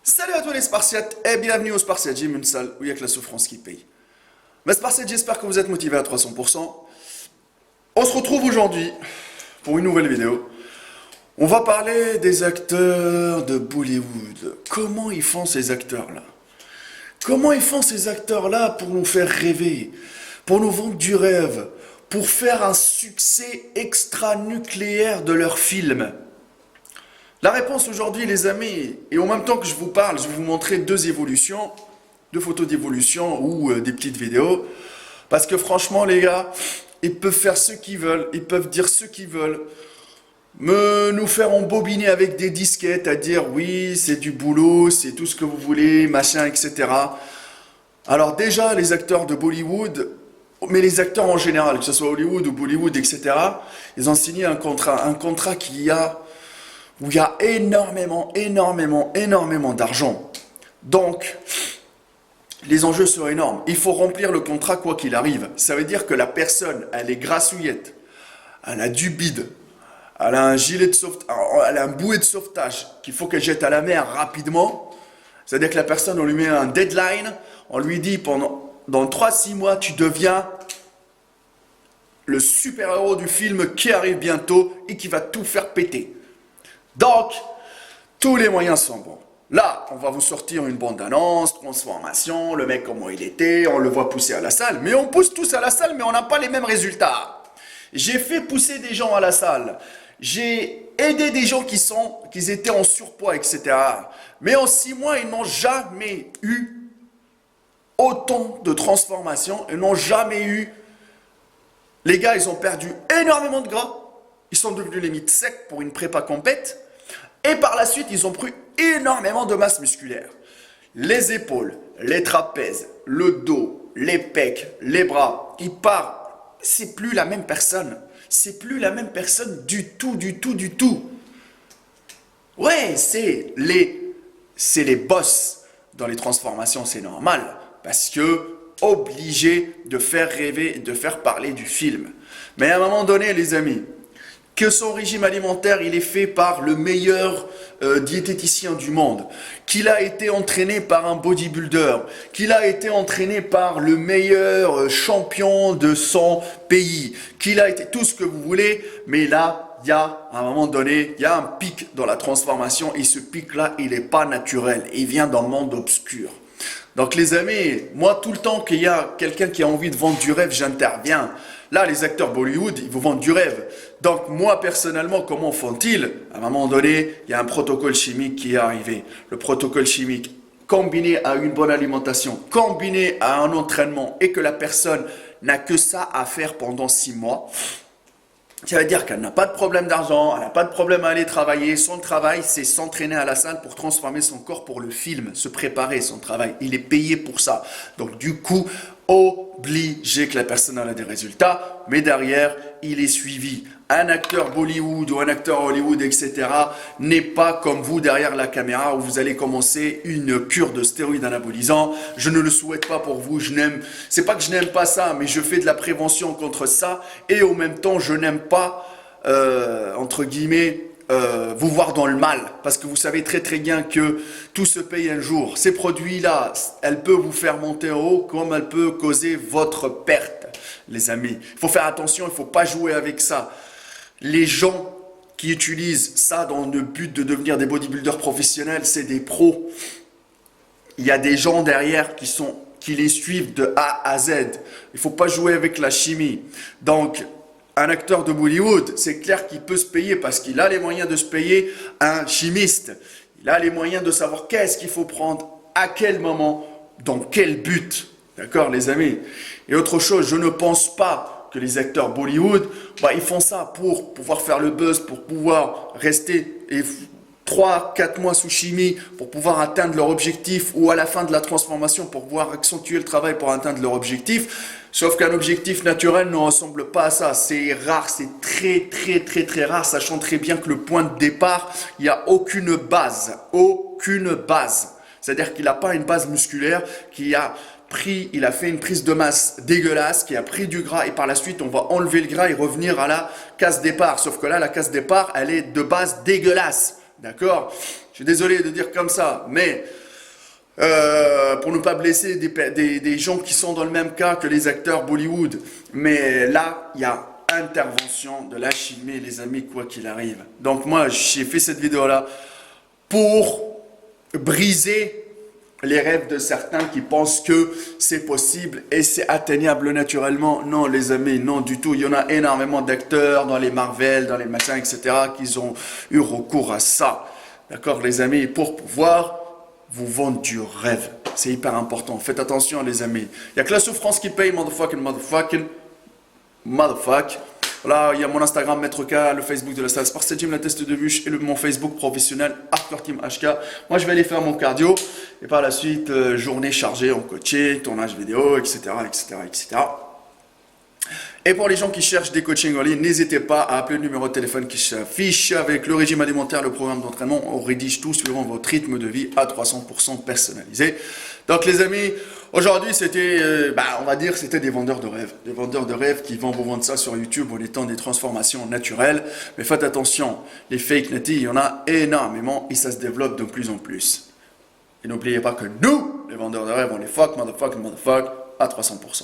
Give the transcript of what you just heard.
Salut à tous les Spartiates et bienvenue au Spartiate Gym, une salle où il n'y a que la souffrance qui paye. Mes Spartiates, j'espère que vous êtes motivés à 300%. On se retrouve aujourd'hui pour une nouvelle vidéo. On va parler des acteurs de Bollywood. Comment ils font ces acteurs-là? Comment ils font ces acteurs-là pour nous faire rêver, pour nous vendre du rêve, pour faire un succès extra-nucléaire de leurs films? La réponse aujourd'hui, les amis, et en même temps que je vous parle, je vais vous montrer deux évolutions, deux photos d'évolution ou des petites vidéos. Parce que franchement, les gars, ils peuvent faire ce qu'ils veulent, ils peuvent dire ce qu'ils veulent, nous faire embobiner avec des disquettes, à dire oui, c'est du boulot, c'est tout ce que vous voulez, machin, etc. Alors déjà, les acteurs de Bollywood, mais les acteurs en général, que ce soit Hollywood ou Bollywood, etc., ils ont signé un contrat où il y a énormément d'argent. Donc, les enjeux sont énormes. Il faut remplir le contrat quoi qu'il arrive. Ça veut dire que la personne, elle est grassouillette, elle a du bide, elle a un gilet de sauvetage, elle a un bouet de sauvetage qu'il faut qu'elle jette à la mer rapidement. C'est-à-dire que la personne, on lui met un deadline, on lui dit dans 3-6 mois, tu deviens le super-héros du film qui arrive bientôt et qui va tout faire péter. Donc, tous les moyens sont bons. Là, on va vous sortir une bande-annonce, transformation, le mec comment il était, on le voit pousser à la salle. Mais on pousse tous à la salle, mais on n'a pas les mêmes résultats. J'ai fait pousser des gens à la salle. J'ai aidé des gens qui étaient en surpoids, etc. Mais en 6 mois, ils n'ont jamais eu autant de transformation. Ils n'ont jamais eu... Les gars, ils ont perdu énormément de gras. Ils sont devenus limite secs pour une prépa compète. Et par la suite, ils ont pris énormément de masse musculaire. Les épaules, les trapèzes, le dos, les pecs, les bras, ils partent. C'est plus la même personne. C'est plus la même personne du tout. Ouais, c'est les boss dans les transformations, c'est normal. Parce que obligé de faire rêver, de faire parler du film. Mais à un moment donné, les amis, que son régime alimentaire il est fait par le meilleur diététicien du monde, qu'il a été entraîné par un bodybuilder, qu'il a été entraîné par le meilleur champion de son pays, qu'il a été tout ce que vous voulez, mais là, il y a, à un moment donné, il y a un pic dans la transformation et ce pic-là, il n'est pas naturel, il vient d'un monde obscur. Donc les amis, moi tout le temps qu'il y a quelqu'un qui a envie de vendre du rêve, j'interviens. Là, les acteurs Bollywood, ils vous vendent du rêve. Donc moi personnellement, comment font-ils? À un moment donné, il y a un protocole chimique qui est arrivé. Le protocole chimique, combiné à une bonne alimentation, combiné à un entraînement et que la personne n'a que ça à faire pendant 6 mois, ça veut dire qu'elle n'a pas de problème d'argent, elle n'a pas de problème à aller travailler. Son travail, c'est s'entraîner à la salle pour transformer son corps pour le film, se préparer son travail. Il est payé pour ça. Donc du coup, obligé que la personne ait des résultats, mais derrière, il est suivi. Un acteur Bollywood ou un acteur Hollywood, etc. n'est pas comme vous derrière la caméra où vous allez commencer une cure de stéroïdes anabolisants. Je ne le souhaite pas pour vous. C'est pas que je n'aime pas ça, mais je fais de la prévention contre ça et en même temps, je n'aime pas, entre guillemets, vous voir dans le mal, parce que vous savez très bien que tout se paye un jour. Ces produits-là, elles peuvent vous faire monter en haut comme elles peuvent causer votre perte, les amis. Il faut faire attention, il ne faut pas jouer avec ça. Les gens qui utilisent ça dans le but de devenir des bodybuilders professionnels, c'est des pros. Il y a des gens derrière qui les suivent de A à Z. Il ne faut pas jouer avec la chimie. Donc, un acteur de Bollywood, c'est clair qu'il peut se payer parce qu'il a les moyens de se payer un chimiste. Il a les moyens de savoir qu'est-ce qu'il faut prendre, à quel moment, dans quel but. D'accord, les amis? Et autre chose, je ne pense pas que les acteurs Bollywood, ils font ça pour pouvoir faire le buzz, pour pouvoir rester 3-4 mois sous chimie, pour pouvoir atteindre leur objectif, ou à la fin de la transformation, pour pouvoir accentuer le travail pour atteindre leur objectif. Sauf qu'un objectif naturel ne ressemble pas à ça. C'est rare, c'est très rare, sachant très bien que le point de départ, il n'y a aucune base. Aucune base. C'est-à-dire qu'il n'a pas une base musculaire, il a fait une prise de masse dégueulasse, qui a pris du gras et par la suite on va enlever le gras et revenir à la case départ. Sauf que là, la case départ, elle est de base dégueulasse. D'accord? Je suis désolé de dire comme ça, mais pour ne pas blesser des gens qui sont dans le même cas que les acteurs Bollywood. Mais là, il y a intervention de la chimie, les amis, quoi qu'il arrive. Donc moi, j'ai fait cette vidéo-là pour briser les rêves de certains qui pensent que c'est possible et c'est atteignable naturellement. Non, les amis, non du tout. Il y en a énormément d'acteurs dans les Marvel, dans les machins, etc., qui ont eu recours à ça. D'accord, les amis, pour pouvoir vous vendre du rêve. C'est hyper important. Faites attention, les amis. Il n'y a que la souffrance qui paye, motherfuck. Voilà, il y a mon Instagram, Maître K, le Facebook de la salle Sparse Gym, la test de vue et mon Facebook professionnel, Hardcore Team HK. Moi, je vais aller faire mon cardio et par la suite, journée chargée en coaching, tournage vidéo, etc., etc., etc. Et pour les gens qui cherchent des coachings en ligne, n'hésitez pas à appeler le numéro de téléphone qui s'affiche avec le régime alimentaire, le programme d'entraînement. On rédige tout suivant votre rythme de vie à 300% personnalisé. Donc les amis, aujourd'hui c'était, on va dire, c'était des vendeurs de rêves. Des vendeurs de rêves qui vont vous vendre ça sur YouTube en étant des transformations naturelles. Mais faites attention, les fake nutty, il y en a énormément et ça se développe de plus en plus. Et n'oubliez pas que nous, les vendeurs de rêves, on les fuck à 300%.